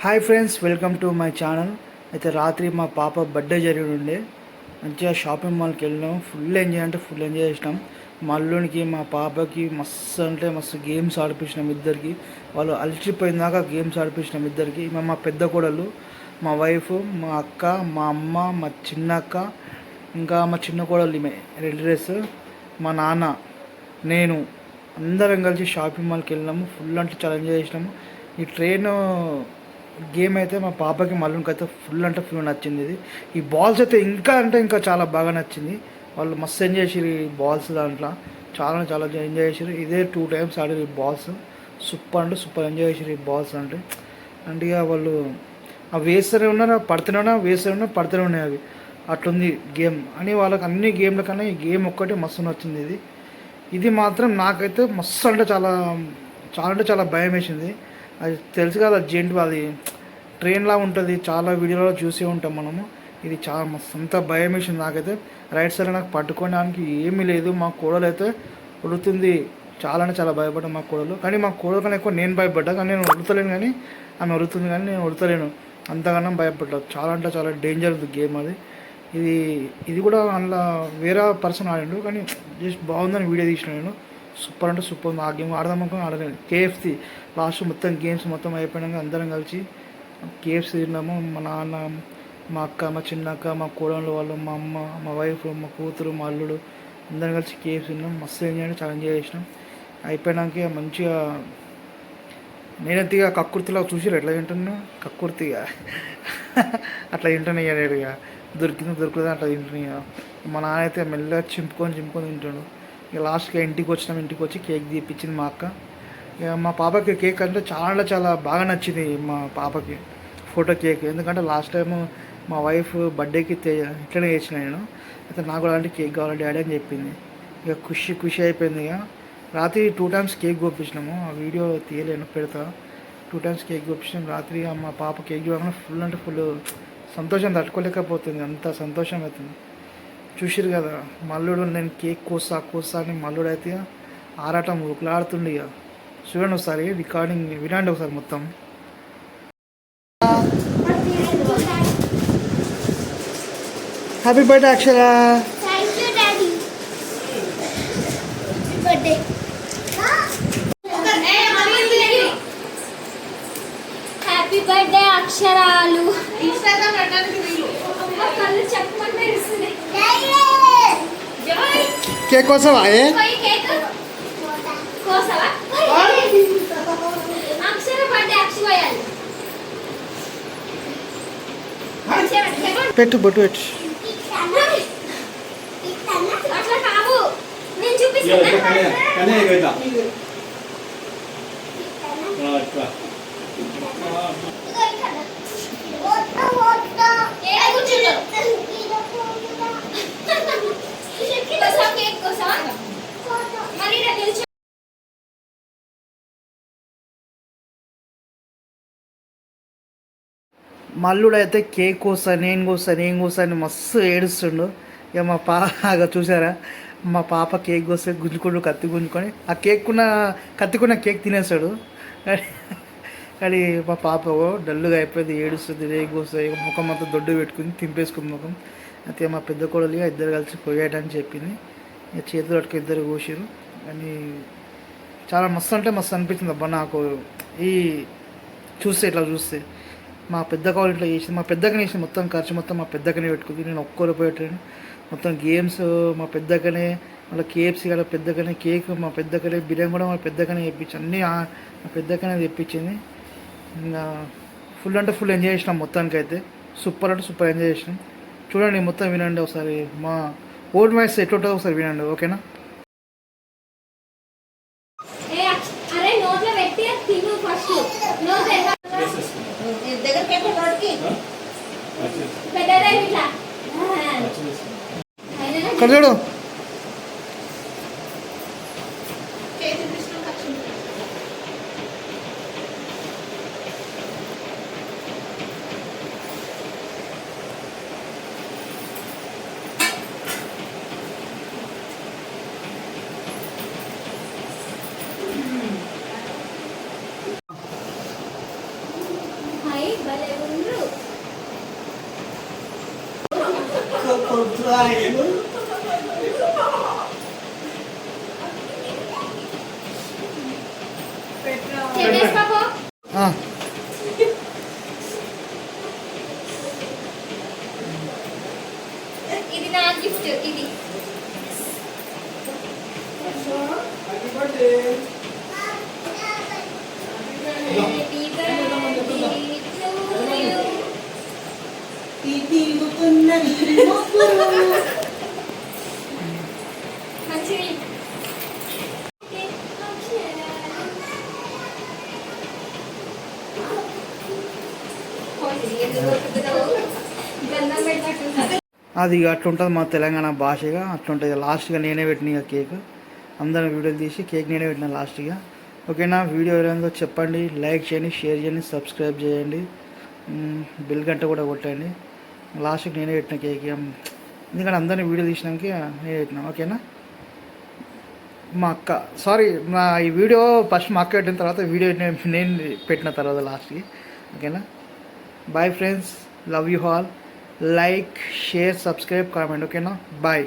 Hi friends, welcome to my channel. అయితే రాత్రి మా పాప బర్త్డే జరిగి ఉండే మంచిగా షాపింగ్ మాల్కి వెళ్ళినాం. ఫుల్ ఎంజాయ్ అంటే ఫుల్ ఎంజాయ్ చేసినాం. మా అల్లునికి మా పాపకి మస్తు అంటే మస్తు గేమ్స్ ఆడిపించినాం ఇద్దరికి. వాళ్ళు అలసిపోయిందాక గేమ్స్ ఆడిపించినాం ఇద్దరికి. మా పెద్ద కోడలు, మా వైఫ్, మా అక్క, మా అమ్మ, మా చిన్న అక్క, ఇంకా మా చిన్న కోడలు ఈమె రెడ్ డ్రెస్, మా నాన్న, నేను అందరం కలిసి షాపింగ్ మాల్కి వెళ్ళినాము. ఫుల్ అంటే చాలా ఎంజాయ్ చేసినాము. ఈ ట్రైన్ గేమ్ అయితే మా పాపకి మళ్ళీకి అయితే ఫుల్ అంటే ఫుల్ నచ్చింది. ఇది ఈ బాల్స్ అయితే ఇంకా అంటే ఇంకా చాలా బాగా నచ్చింది. వాళ్ళు మస్తు ఎంజాయ్ చేసారు ఈ బాల్స్. దాంట్లో చాలా చాలా ఎంజాయ్ చేసారు. ఇదే 2 times ఆడారు ఈ బాల్స్. సూపర్ అంటే సూపర్ ఎంజాయ్ చేసారు ఈ బాల్స్. అంటే ఇక వాళ్ళు అవి వేస్తూనే ఉన్నారు, పడుతూనే ఉన్నా, వేస్తూనే ఉన్నా, పడుతూనే ఉన్నాయి. అవి అట్లుంది గేమ్ అని. వాళ్ళకి అన్ని గేమ్ల కన్నా ఈ గేమ్ ఒక్కటి మస్తు నచ్చింది. ఇది మాత్రం నాకైతే మస్తు అంటే చాలా చాలా అంటే చాలా భయం వేసింది. అది తెలుసు కదా, జెంట్ అది ట్రైన్లా ఉంటుంది. చాలా వీడియోలో చూసే ఉంటాం మనము. ఇది చాలా మస్తు అంత భయం వేసింది నాకైతే. రైట్ సైడ్ నాకు పట్టుకోవడానికి ఏమీ లేదు. మా కోడలు అయితే ఉడుతుంది. చాలా అంటే చాలా భయపడ్డాను మా కోడలు. కానీ మా కోడలు కన్నా ఎక్కువ నేను భయపడ్డా. కానీ నేను ఉడతలేను, కానీ ఆమె ఉడుతుంది, కానీ నేను ఉడతలేను. అంతగానో భయపడ్డా. చాలా అంటే చాలా డేంజర్ గేమ్ అది. ఇది ఇది కూడా అందులో వేరే పర్సన్ ఆడిండు, కానీ జస్ట్ బాగుందని వీడియో తీసిన నేను. సూపర్ అంటే సూపర్ ఉంది. ఆ గేమ్ ఆడదామనుకుని ఆడలేదు. కేఎఫ్సి లాస్ట్ మొత్తం గేమ్స్ మొత్తం అయిపోయినాక అందరం కలిసి కేఎఫ్సి తిన్నాము. మా నాన్న, మా అక్క, మా చిన్న అక్క, మా కోడళ్ళు వాళ్ళు, మా అమ్మ, మా వైఫ్, మా కూతురు, మా అల్లుడు అందరం కలిసి కేఎఫ్సి తిన్నాం. మస్తు ఎంజాయ్ చాలా ఎంజాయ్ చేసినాం. అయిపోయినాక మంచిగా నేనైతే ఇక కక్కుర్తిలో చూసిరు ఎట్లా తింటున్నా, కక్కుర్తిగా అట్లా తింటున్నాయి. ఇక దొరికింది అట్లా తింటున్నాయి. మా నాన్న అయితే మెల్లగా చింపుకొని తింటాడు. ఇక లాస్ట్గా ఇంటికి వచ్చి కేక్ తీపిచ్చింది మా అక్క. ఇక మా పాపకి కేక్ అంటే చాలా చాలా బాగా నచ్చింది మా పాపకి, ఫోటో కేక్. ఎందుకంటే లాస్ట్ టైం మా వైఫ్ బర్త్డేకి ఇట్లనే చేసిన నేను. అయితే నాకు అలాంటి కేక్ కావాలి డాడీ అని చెప్పింది. ఇక ఖుషి అయిపోయింది. ఇక రాత్రి 2 times కేక్ కోపించినాము. ఆ వీడియో తీయలేను, పెడతా. 2 times కేక్ కోపించినాం రాత్రి. మా పాప కేక్ చూడగానే ఫుల్ అంటే ఫుల్ సంతోషం తట్టుకోలేకపోతుంది. అంత సంతోషం అవుతుంది. చూసిరు కదా, మల్లుడు నేను కేక్ కోసా అని మల్లుడు అయితే ఆరాటం ఊకులాడుతుండే. ఇక చూడండి ఒకసారి, రికార్డింగ్ వినండి ఒకసారి మొత్తం. హ్యాపీ బర్త్డే అక్షర. హ్యాపీ బర్త్డే అక్షరాలు. కేక్ కోసవా? పెట్టు బొట్టు పెట్టు. అట్లా కాదు, నేను చూపిస్తాను. మల్లుడు అయితే కేక్ కోసా నేను కోసా అని మస్తు ఏడుస్తుండు. ఇక మా పాప చూసారా, మా పాప కేక్ కోస్తే కత్తి గుంజుకొని ఆ కత్తికున్న కేక్ తినేస్తాడు. కానీ మా పాప డల్లుగా అయిపోయింది, ఏడుస్తుంది. రేగు కోస్తుంది. ముఖం అంతా దొడ్డు పెట్టుకుని తింపేసుకుంది ముఖం. అయితే మా పెద్ద కోడలిగా ఇద్దరు కలిసి పోయాడని చెప్పింది. ఇక చేతులు పట్టుకు ఇద్దరు కోసారు. కానీ చాలా మస్తు అంటే మస్తు అనిపించింది అబ్బా నాకు. ఈ ఇట్లా చూస్తే మా పెద్ద కావాలి ఇట్లా చేసింది. మా పెద్దకనే వేసింది. మొత్తం ఖర్చు మొత్తం మా పెద్దకనే పెట్టుకుంది. నేను ఒక్కరు పోయేటాను. మొత్తం గేమ్స్ మా పెద్దకనే, మళ్ళీ కేఎఫ్సీ కూడా పెద్దకనే, కేక్ మా పెద్దకనే, బిర్యానీ కూడా మా పెద్దకనే తెప్పించింది. అన్నీ మా పెద్దకనే తెప్పించింది. ఇంకా ఫుల్ అంటే ఫుల్ ఎంజాయ్ చేసినాం. మొత్తానికి అయితే సూపర్ అంటే సూపర్ ఎంజాయ్ చేసినాం. చూడండి మొత్తం వినండి ఒకసారి. మా ఓల్డ్ మ్యాచ్ ఎట్లుంటుందో ఒకసారి వినండి, ఓకేనా? ఇక్కడ చూడు. తినేసి బాబు. ఆ, ఇది నా గిఫ్ట్ ఇది. Happy birthday to you. మంచిది. ఎందుకు కొట్టుకున్నావు? గంధం పెట్టినట్టు. అది అట్లుంటుంది మా తెలంగాణ భాషగా అట్లుంటుంది. లాస్ట్గా నేనే పెట్టిన ఇక కేక్, అందరం వీడియోలు తీసి కేక్ నేనే పెట్టిన లాస్ట్గా. ఓకేనా, వీడియో ఏమైందో చెప్పండి, లైక్ చేయండి, షేర్ చేయండి, సబ్స్క్రైబ్ చేయండి, బెల్ గంట కూడా కొట్టండి. లాస్ట్కి నేనే పెట్టిన కేక్, ఎందుకంటే అందరినీ వీడియో తీసినాక నేనే పెట్టిన. ఓకేనా, మా అక్క సారీ నా ఈ వీడియో ఫస్ట్ మా అక్క పెట్టిన తర్వాత వీడియో నేను పెట్టిన తర్వాత లాస్ట్కి. ఓకేనా, bye friends, love you all, like share subscribe comment. ఓకేనా, బాయ్.